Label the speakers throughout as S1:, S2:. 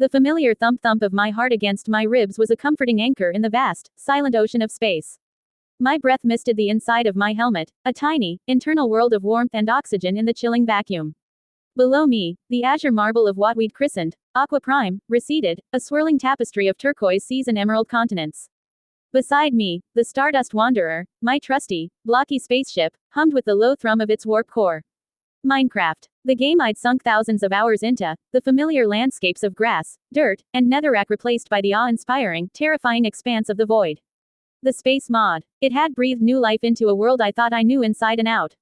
S1: The familiar thump-thump of my heart against my ribs was a comforting anchor in the vast, silent ocean of space. My breath misted the inside of my helmet, a tiny, internal world of warmth and oxygen in the chilling vacuum. Below me, the azure marble of what we'd christened Aqua Prime receded, a swirling tapestry of turquoise seas and emerald continents. Beside me, the Stardust Wanderer, my trusty, blocky spaceship, hummed with the low thrum of its warp core. Minecraft. The game I'd sunk thousands of hours into, the familiar landscapes of grass, dirt, and netherrack replaced by the awe-inspiring, terrifying expanse of the void. The space mod. It had breathed new life into a world I thought I knew inside and out.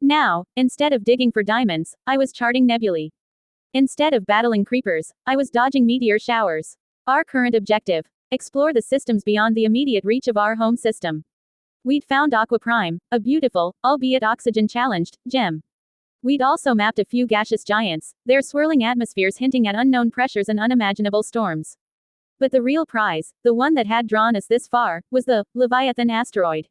S1: Now, instead of digging for diamonds, I was charting nebulae. Instead of battling creepers, I was dodging meteor showers. Our current objective: explore the systems beyond the immediate reach of our home system. We'd found Aqua Prime, a beautiful, albeit oxygen-challenged, gem. We'd also mapped a few gaseous giants, their swirling atmospheres hinting at unknown pressures and unimaginable storms. But the real prize, the one that had drawn us this far, was the Leviathan asteroid.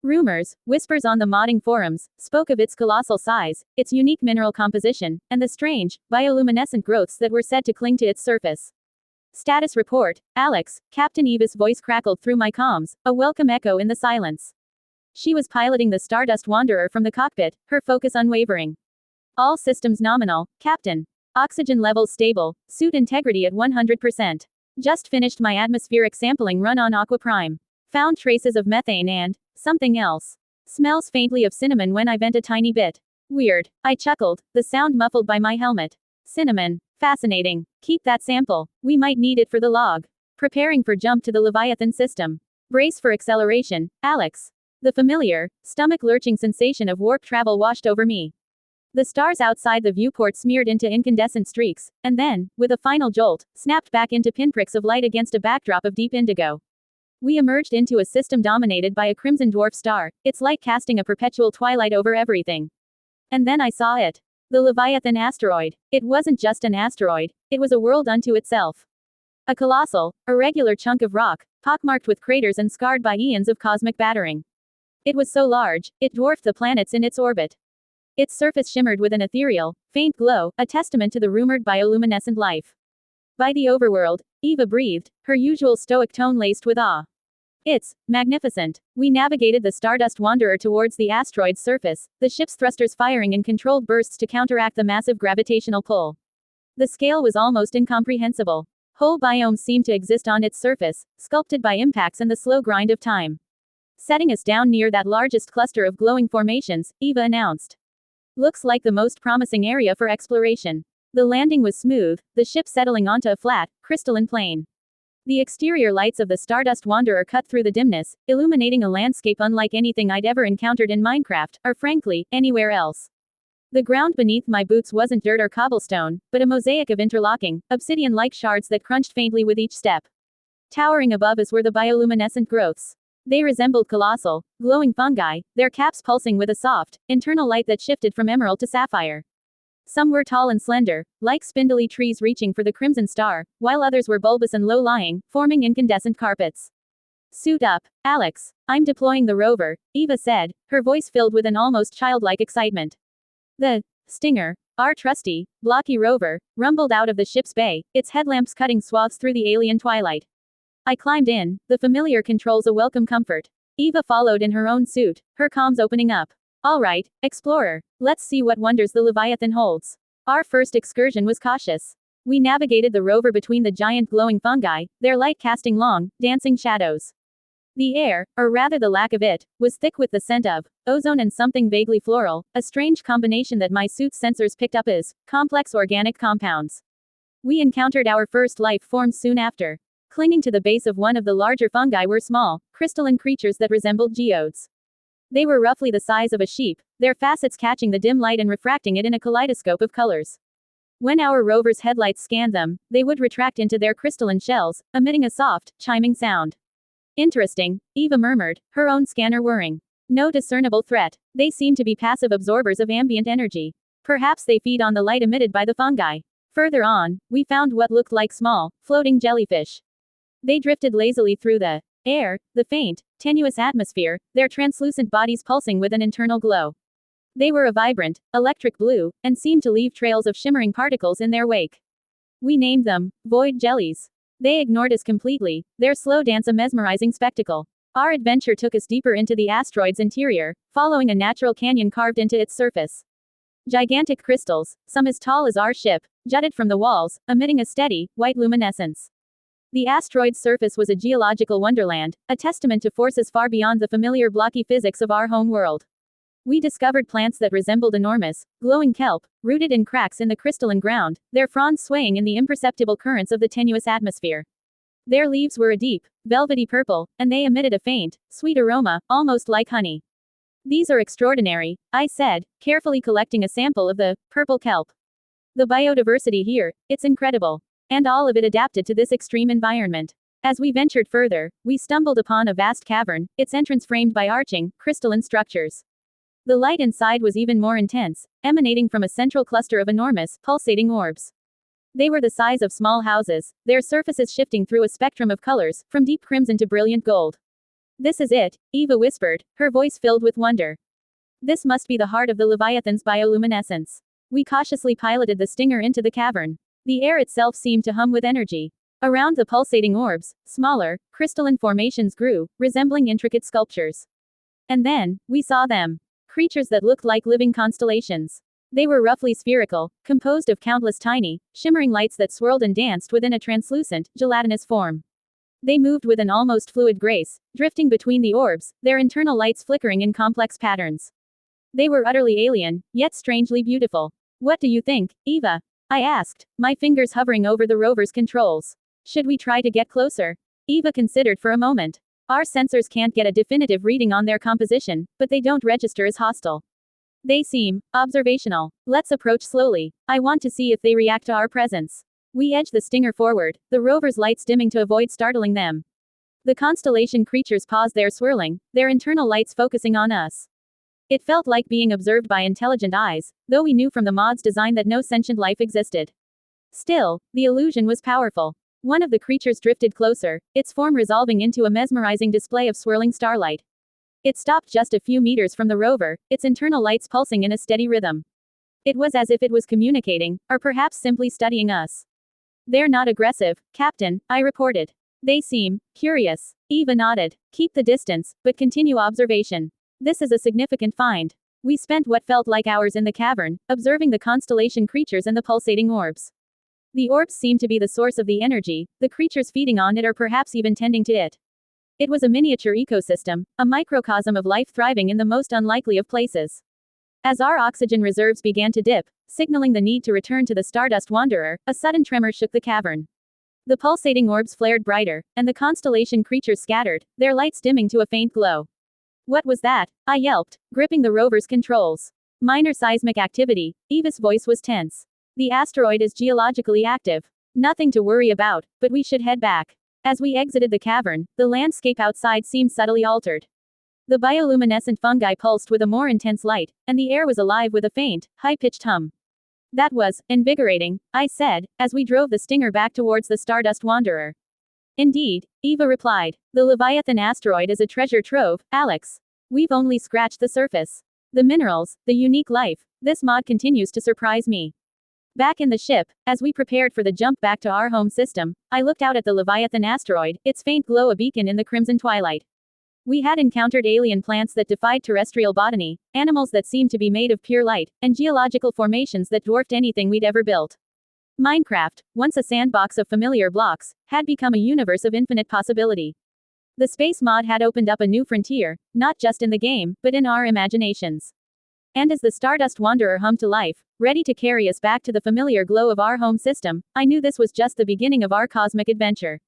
S1: Rumors, whispers on the modding forums, spoke of its colossal size, its unique mineral composition, and the strange, bioluminescent growths that were said to cling to its surface. Status report, Alex, Captain Eva's voice crackled through my comms, a welcome echo in the silence. She was piloting the Stardust Wanderer from the cockpit, her focus unwavering. All systems nominal, Captain. Oxygen levels stable, suit integrity at 100%. Just finished my atmospheric sampling run on Aqua Prime. Found traces of methane and something else. Smells faintly of cinnamon when I vent a tiny bit. Weird. I chuckled, the sound muffled by my helmet. Cinnamon. Fascinating. Keep that sample. We might need it for the log. Preparing for jump to the Leviathan system. Brace for acceleration, Alex. The familiar, stomach-lurching sensation of warp travel washed over me. The stars outside the viewport smeared into incandescent streaks, and then, with a final jolt, snapped back into pinpricks of light against a backdrop of deep indigo. We emerged into a system dominated by a crimson dwarf star, its light casting a perpetual twilight over everything. And then I saw it. The Leviathan asteroid. It wasn't just an asteroid, it was a world unto itself. A colossal, irregular chunk of rock, pockmarked with craters and scarred by eons of cosmic battering. It was so large, it dwarfed the planets in its orbit. Its surface shimmered with an ethereal, faint glow, a testament to the rumored bioluminescent life. By the overworld, Eva breathed, her usual stoic tone laced with awe. It's magnificent. We navigated the Stardust Wanderer towards the asteroid's surface, the ship's thrusters firing in controlled bursts to counteract the massive gravitational pull. The scale was almost incomprehensible. Whole biomes seemed to exist on its surface, sculpted by impacts and the slow grind of time. Setting us down near that largest cluster of glowing formations, Eva announced. Looks like the most promising area for exploration. The landing was smooth, the ship settling onto a flat, crystalline plain. The exterior lights of the Stardust Wanderer cut through the dimness, illuminating a landscape unlike anything I'd ever encountered in Minecraft, or frankly, anywhere else. The ground beneath my boots wasn't dirt or cobblestone, but a mosaic of interlocking, obsidian-like shards that crunched faintly with each step. Towering above us were the bioluminescent growths. They resembled colossal, glowing fungi, their caps pulsing with a soft, internal light that shifted from emerald to sapphire. Some were tall and slender, like spindly trees reaching for the crimson star, while others were bulbous and low-lying, forming incandescent carpets. Suit up, Alex. I'm deploying the rover, Eva said, her voice filled with an almost childlike excitement. The Stinger, our trusty, blocky rover, rumbled out of the ship's bay, its headlamps cutting swaths through the alien twilight. I climbed in, the familiar controls a welcome comfort. Eva followed in her own suit, her comms opening up. All right, explorer, let's see what wonders the Leviathan holds. Our first excursion was cautious. We navigated the rover between the giant glowing fungi, their light casting long, dancing shadows. The air, or rather the lack of it, was thick with the scent of ozone and something vaguely floral, a strange combination that my suit's sensors picked up as complex organic compounds. We encountered our first life forms soon after. Clinging to the base of one of the larger fungi were small, crystalline creatures that resembled geodes. They were roughly the size of a sheep, their facets catching the dim light and refracting it in a kaleidoscope of colors. When our rover's headlights scanned them, they would retract into their crystalline shells, emitting a soft, chiming sound. Interesting, Eva murmured, her own scanner whirring. No discernible threat. They seem to be passive absorbers of ambient energy. Perhaps they feed on the light emitted by the fungi. Further on, we found what looked like small, floating jellyfish. They drifted lazily through the air, the faint, tenuous atmosphere, their translucent bodies pulsing with an internal glow. They were a vibrant, electric blue, and seemed to leave trails of shimmering particles in their wake. We named them void jellies. They ignored us completely, their slow dance a mesmerizing spectacle. Our adventure took us deeper into the asteroid's interior, following a natural canyon carved into its surface. Gigantic crystals, some as tall as our ship, jutted from the walls, emitting a steady, white luminescence. The asteroid's surface was a geological wonderland, a testament to forces far beyond the familiar blocky physics of our home world. We discovered plants that resembled enormous, glowing kelp, rooted in cracks in the crystalline ground, their fronds swaying in the imperceptible currents of the tenuous atmosphere. Their leaves were a deep, velvety purple, and they emitted a faint, sweet aroma, almost like honey. These are extraordinary, I said, carefully collecting a sample of the purple kelp. The biodiversity here, it's incredible. And all of it adapted to this extreme environment. As we ventured further, we stumbled upon a vast cavern, its entrance framed by arching, crystalline structures. The light inside was even more intense, emanating from a central cluster of enormous, pulsating orbs. They were the size of small houses, their surfaces shifting through a spectrum of colors, from deep crimson to brilliant gold. This is it, Eva whispered, her voice filled with wonder. This must be the heart of the Leviathan's bioluminescence. We cautiously piloted the Stinger into the cavern. The air itself seemed to hum with energy. Around the pulsating orbs, smaller, crystalline formations grew, resembling intricate sculptures. And then, we saw them. Creatures that looked like living constellations. They were roughly spherical, composed of countless tiny, shimmering lights that swirled and danced within a translucent, gelatinous form. They moved with an almost fluid grace, drifting between the orbs, their internal lights flickering in complex patterns. They were utterly alien, yet strangely beautiful. What do you think, Eva? I asked, my fingers hovering over the rover's controls. Should we try to get closer? Eva considered for a moment. Our sensors can't get a definitive reading on their composition, but they don't register as hostile. They seem observational. Let's approach slowly. I want to see if they react to our presence. We edged the Stinger forward, the rover's lights dimming to avoid startling them. The constellation creatures paused their swirling, their internal lights focusing on us. It felt like being observed by intelligent eyes, though we knew from the mod's design that no sentient life existed. Still, the illusion was powerful. One of the creatures drifted closer, its form resolving into a mesmerizing display of swirling starlight. It stopped just a few meters from the rover, its internal lights pulsing in a steady rhythm. It was as if it was communicating, or perhaps simply studying us. They're not aggressive, Captain, I reported. They seem curious. Eva nodded. Keep the distance, but continue observation. This is a significant find. We spent what felt like hours in the cavern, observing the constellation creatures and the pulsating orbs. The orbs seemed to be the source of the energy, the creatures feeding on it or perhaps even tending to it. It was a miniature ecosystem, a microcosm of life thriving in the most unlikely of places. As our oxygen reserves began to dip, signaling the need to return to the Stardust Wanderer, a sudden tremor shook the cavern. The pulsating orbs flared brighter, and the constellation creatures scattered, their lights dimming to a faint glow. What was that? I yelped, gripping the rover's controls. Minor seismic activity. Eva's voice was tense. The asteroid is geologically active. Nothing to worry about, but we should head back. As we exited the cavern, the landscape outside seemed subtly altered. The bioluminescent fungi pulsed with a more intense light, and the air was alive with a faint, high-pitched hum. That was invigorating, I said, as we drove the Stinger back towards the Stardust Wanderer. Indeed, Eva replied. The Leviathan asteroid is a treasure trove, Alex. We've only scratched the surface. The minerals, the unique life, this mod continues to surprise me. Back in the ship, as we prepared for the jump back to our home system, I looked out at the Leviathan asteroid, its faint glow a beacon in the crimson twilight. We had encountered alien plants that defied terrestrial botany, animals that seemed to be made of pure light, and geological formations that dwarfed anything we'd ever built. Minecraft, once a sandbox of familiar blocks, had become a universe of infinite possibility. The space mod had opened up a new frontier, not just in the game, but in our imaginations. And as the Stardust Wanderer hummed to life, ready to carry us back to the familiar glow of our home system, I knew this was just the beginning of our cosmic adventure.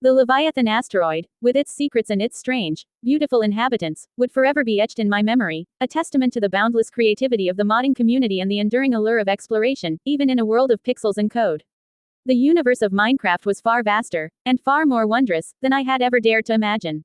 S1: The Leviathan asteroid, with its secrets and its strange, beautiful inhabitants, would forever be etched in my memory, a testament to the boundless creativity of the modding community and the enduring allure of exploration, even in a world of pixels and code. The universe of Minecraft was far vaster, and far more wondrous, than I had ever dared to imagine.